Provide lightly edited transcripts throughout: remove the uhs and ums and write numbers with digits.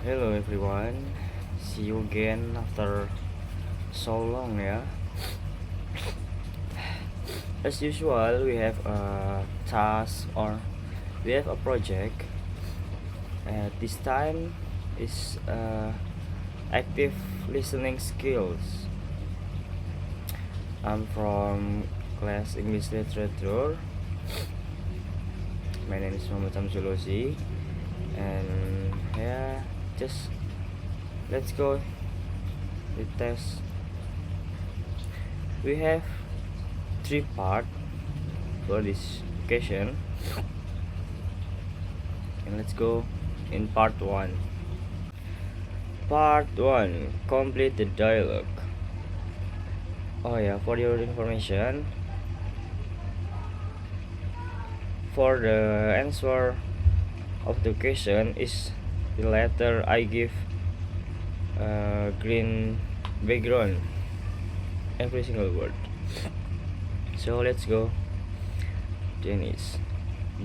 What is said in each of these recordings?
Hello everyone, see you again after so long ya. As usual, we have a task or we have a project. This time is active listening skills. I'm from class English Literature. My name is Muhammad Samsulusi, and yeah, just let's go. The test. We have three parts for this occasion, and let's go in part 1. Part 1, complete the dialogue. Oh yeah, for your information, for the answer of the question is the letter I give green background every single word. So let's go. Dennis.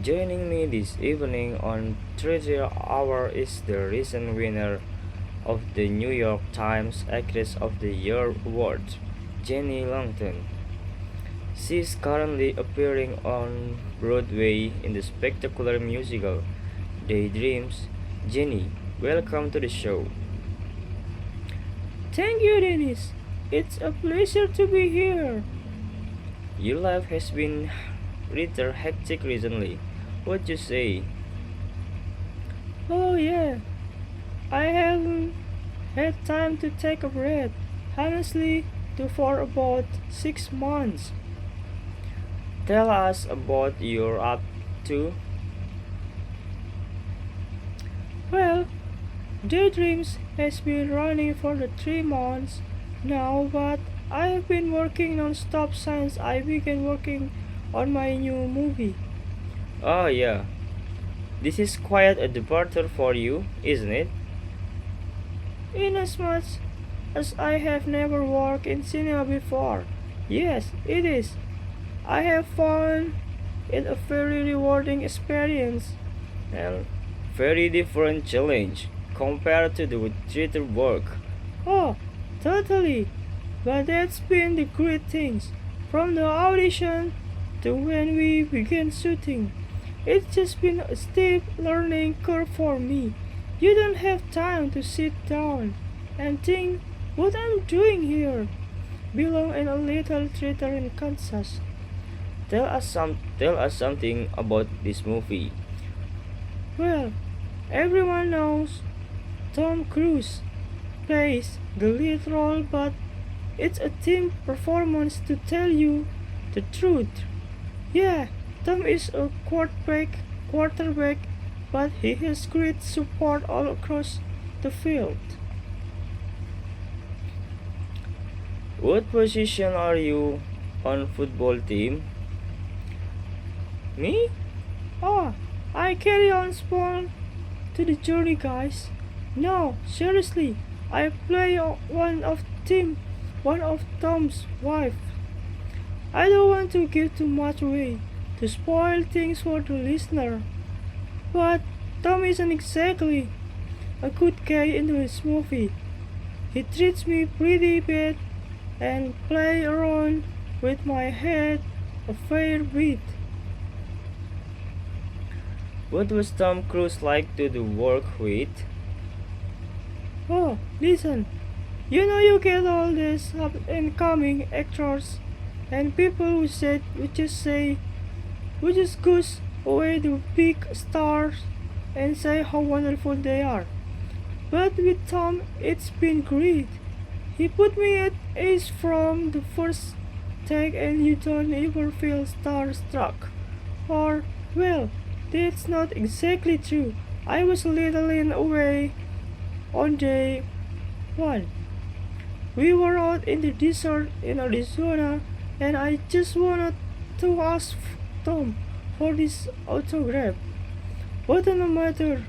Joining me this evening on Treasure Hour is the recent winner of the New York Times Actress of the Year Award, Jenny Langton. She is currently appearing on Broadway in the spectacular musical Daydreams. Jenny, welcome to the show. Thank you, Dennis. It's a pleasure to be here. Your life has been rather hectic recently. What you say? Oh, yeah. I haven't had time to take a breath. Honestly, for about 6 months. Tell us about your up to. Well, Daydreams has been running for the 3 months now, but I have been working non-stop since I began working on my new movie. Oh yeah, this is quite a departure for you, isn't it? Inasmuch as I have never worked in cinema before. Yes, it is. I have found it a very rewarding experience. And very different challenge compared to the theater work. Oh, totally. But that's been the great things. From the audition to when we began shooting. It's just been a steep learning curve for me. You don't have time to sit down and think what I'm doing here. Belong in a little theater in Kansas. Tell us something about this movie. Well, everyone knows Tom Cruise plays the lead role, but it's a team performance to tell you the truth. Yeah, Tom is a quarterback, but he has great support all across the field. What position are you on football team? Me? Oh, I carry on small to the journey, guys. No, seriously, I play one of Tom's wife. I don't want to give too much away to spoil things for the listener, but Tom isn't exactly a good guy in this movie. He treats me pretty bad and play around with my head a fair bit. What was Tom Cruise like to do work with? Oh, listen, you know you get all these up and coming actors and people who just goes away the big stars and say how wonderful they are. But with Tom, it's been great. He put me at ease from the first take, and you don't ever feel starstruck. Or, well, that's not exactly true. I was a little in a way on day one. We were out in the desert in Arizona, and I just wanted to ask Tom for his autograph. What no matter.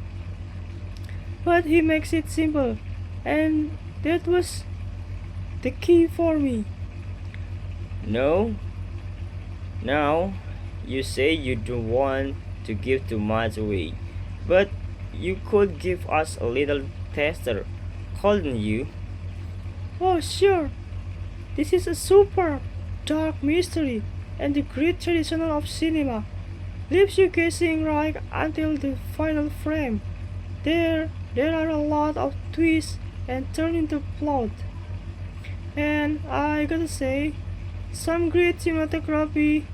But he makes it simple, and that was the key for me. No. Now, you say you don't want to give too much away, but you could give us a little taster, couldn't you? Oh, sure. This is a super dark mystery, and the great tradition of cinema leaves you guessing right until the final frame. There are a lot of twists and turn into plot. And I gotta say, some great cinematography.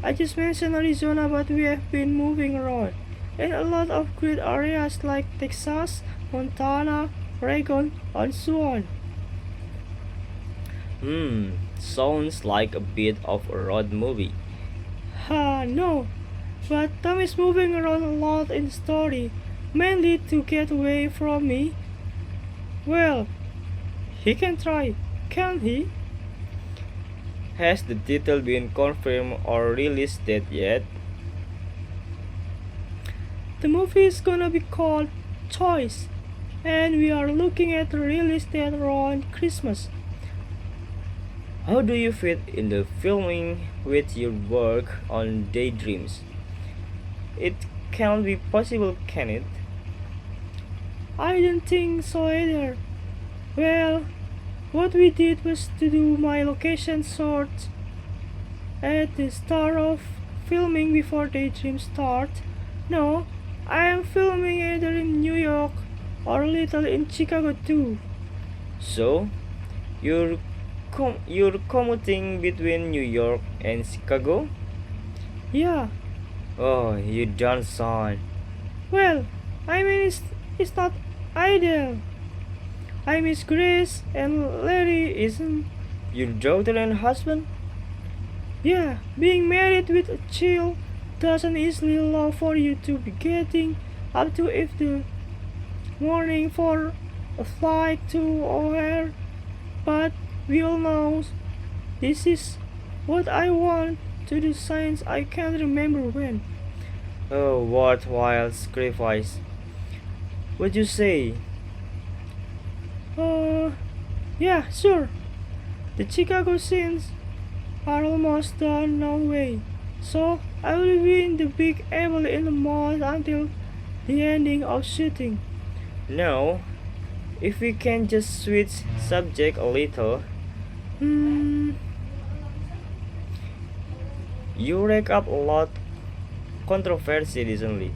I just mentioned Arizona, but we have been moving around. And a lot of great areas like Texas, Montana, Oregon, and so on. Sounds like a bit of a road movie. Ha, no. But Tom is moving around a lot in the story, mainly to get away from me. Well, he can try, can't he? Has the title been confirmed or released date yet? The movie is gonna be called Choice, and we are looking at the release date around Christmas. How do you fit in the filming with your work on Daydreams? It can't be possible, can it? I don't think so either. Well, what we did was to do my location short at the start of filming before Daydream start. No, I am filming either in New York or a little in Chicago too. So, you're you're commuting between New York and Chicago? Yeah, Oh, you don't son. well, I mean it's not ideal. I miss Grace and Larry isn't. Your daughter and husband? Yeah, being married with a child doesn't easily allow for you to be getting up to if the morning for a flight to O'Hare. But we all know this is what I want to do since I can't remember when. Oh, worthwhile sacrifice. What'd you say? Uh, yeah, sure. The Chicago scenes are almost done now way. So I will be in the Big Apple in a month until the ending of shooting. No, if we can just switch subject a little. Hmm, You rack up a lot controversy recently.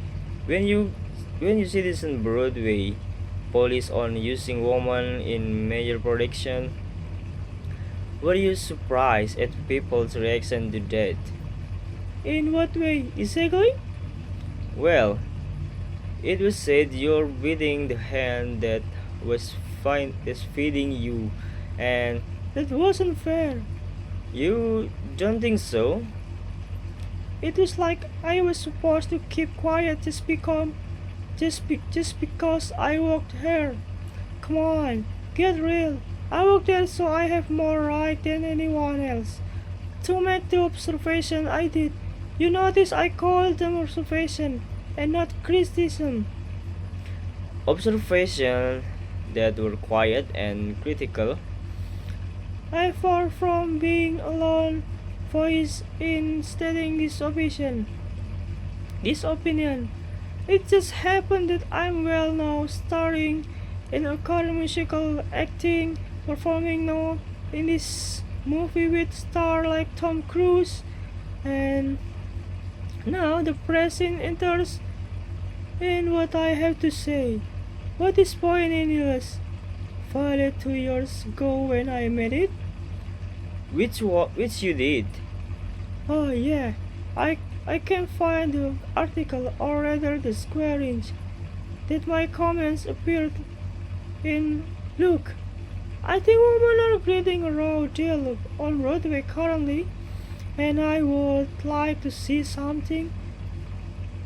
When you when you see this on Broadway, police on using women in major production, were you surprised at people's reaction to that? in what way exactly? Well, it was said you're beating the hand that is feeding you, and That wasn't fair. you don't think so? It was like I was supposed to keep quiet just because I worked here. Come on, get real. I work there so I have more right than anyone else. To make the observation I did, you notice I called them observation and not criticism. Observation that were quiet and critical. I far from being alone voice in stating this opinion. It just happened that I'm well now starring in a car musical acting, performing now in this movie with star like Tom Cruise, and now the pressing enters in what I have to say. What is point in US? Filed 2 years ago when I made it. Which you did. Oh yeah, I can find the article or rather the square inch that my comments appeared in. Look, I think women are creating a raw deal on Broadway currently, and I would like to see something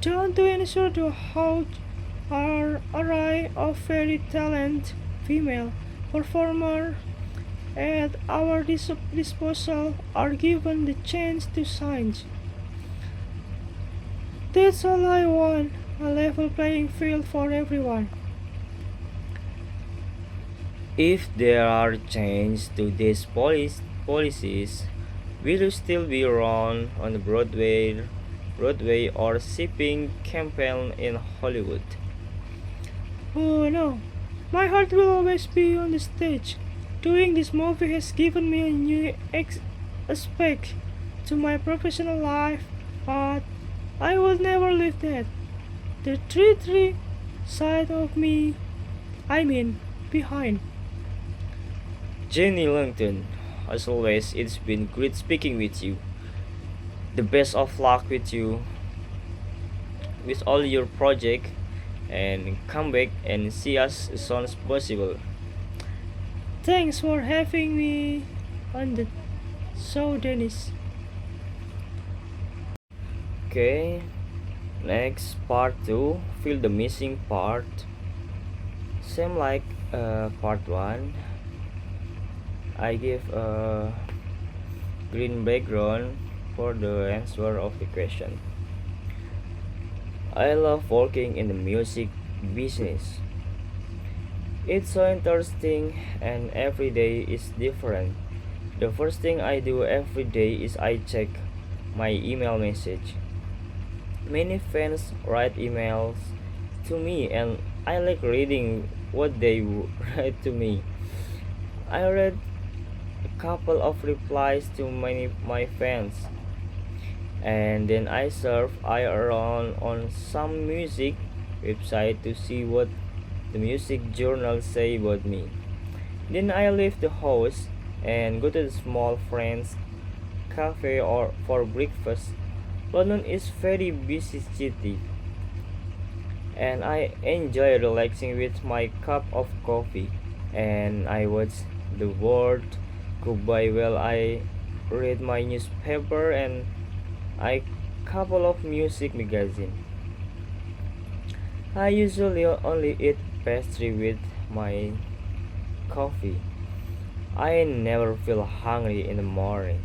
done to ensure the how our array of very talented female performers at our disposal are given the chance to shine. That's all I want, a level playing field for everyone. If there are changes to these policies, will you still be around on the Broadway Broadway or shipping campaign in Hollywood. Oh no, my heart will always be on the stage. Doing this movie has given me a new aspect to my professional life, but I will never leave that. The three side of me, I mean, behind. Jenny Langton, as always, it's been great speaking with you. The best of luck with you with all your project and come back and see us as soon as possible. Thanks for having me on the show, Dennis. Okay, next part 2, fill the missing part. Same like part 1, I give a green background for the answer of the question. I love working in the music business. It's so interesting and every day is different. The first thing I do every day is I check my email message. Many fans write emails to me and I like reading what they write to me. I read a couple of replies to my fans and then I surf I around on some music website to see what the music journals say about me. Then I leave the house and go to the small friends cafe or for breakfast. London is very busy city and I enjoy relaxing with my cup of coffee and I watch the world go by while I read my newspaper and I couple of music magazine. I usually only eat pastry with my coffee. I never feel hungry in the morning.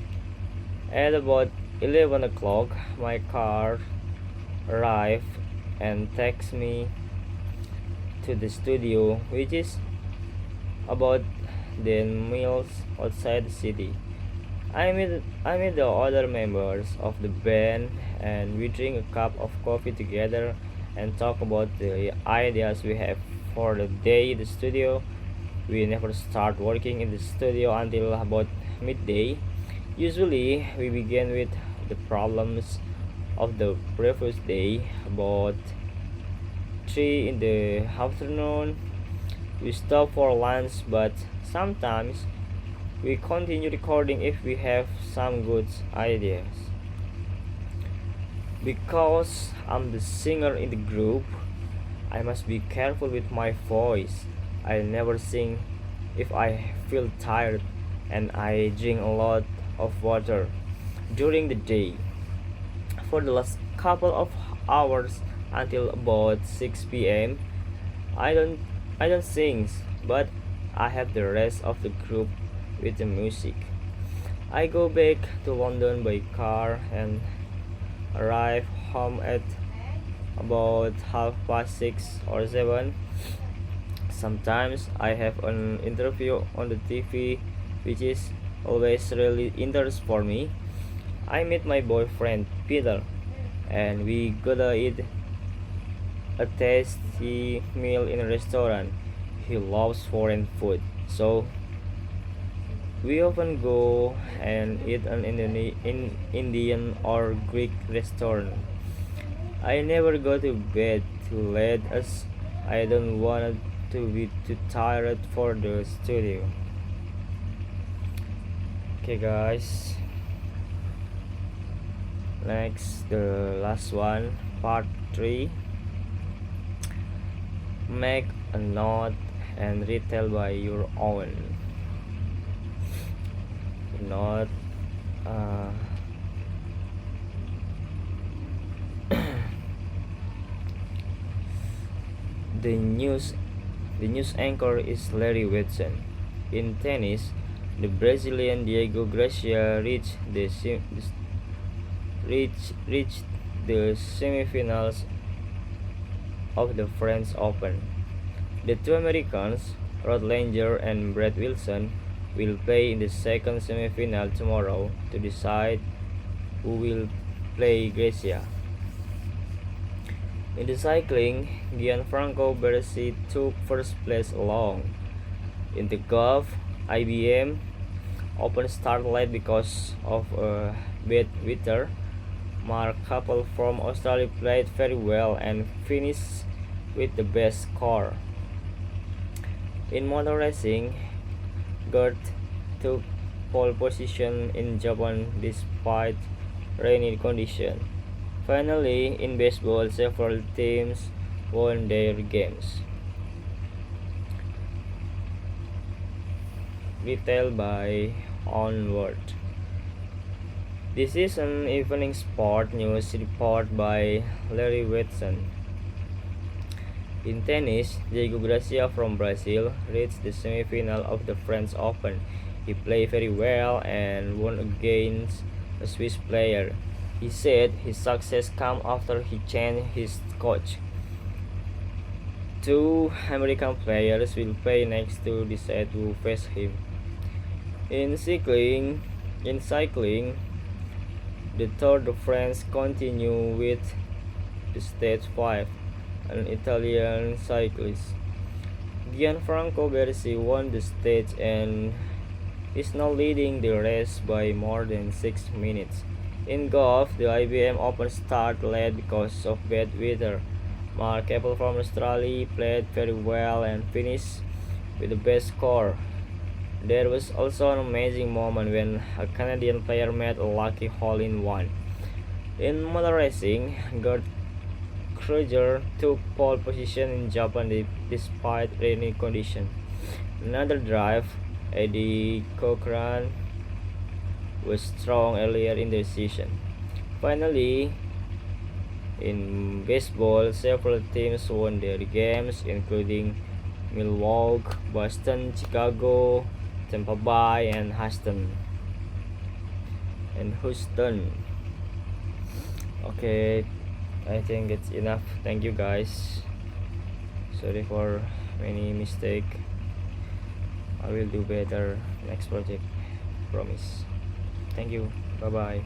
At about 11 o'clock, my car arrives and takes me to the studio, which is about 10 miles outside the city. I meet the other members of the band and we drink a cup of coffee together and talk about the ideas we have for the day in the studio. We never start working in the studio until about midday. Usually we begin with the problems of the previous day about 3 in the afternoon. We stop for lunch but sometimes we continue recording if we have some good ideas. Because I'm the singer in the group, I must be careful with my voice. I never sing if I feel tired and I drink a lot of water during the day. For the last couple of hours until about 6 p.m. I don't I don't sing, but I have the rest of the group with the music. I go back to London by car and arrive home at about 6:30 or 7. Sometimes I have an interview on the TV, which is always really interesting for me. I meet my boyfriend Peter, and we gotta eat a tasty meal in a restaurant. He loves foreign food, so we often go and eat in Indian or Greek restaurant. I never go to bed too late as I don't want to be too tired for the studio. Okay guys, next the last one, part 3. Make a note and retell by your own. Not the news anchor is Larry Watson. In tennis, the Brazilian Diego Garcia reached the semifinals of the French Open. The two Americans, Rod Langer and Brett Wilson, will play in the second semifinal tomorrow to decide who will play Gracia. In the cycling, Gianfranco Baresi took first place along. In the golf, IBM Open started late because of a bad weather. Mark Capel from Australia played very well and finished with the best score. In motor racing, Gert took pole position in Japan despite rainy conditions. Finally, in baseball, several teams won their games. Detailed by Onward. This is an evening sport news report by Larry Watson. In tennis, Diego Garcia from Brazil reached the semi-final of the French Open. He played very well and won against a Swiss player. He said his success came after he changed his coach. Two American players will play next to decide who face him. In cycling, the Tour de France continues with the Stage 5, an Italian cyclist. Gianfranco Baresi won the stage and is now leading the race by more than 6 minutes. In golf, the IBM Open started late because of bad weather. Mark Capel from Australia played very well and finished with the best score. There was also an amazing moment when a Canadian player made a lucky hole-in-one. In motor racing, Gert Kruger took pole position in Japan despite rainy conditions. Another drive, Eddie Cochran, was strong earlier in the season. Finally, in baseball, several teams won their games, including Milwaukee, Boston, Chicago, Tampa Bay, and Houston. Okay, I think it's enough. Thank you guys. Sorry for many mistake. I will do better next project. Promise. Thank you. Bye bye.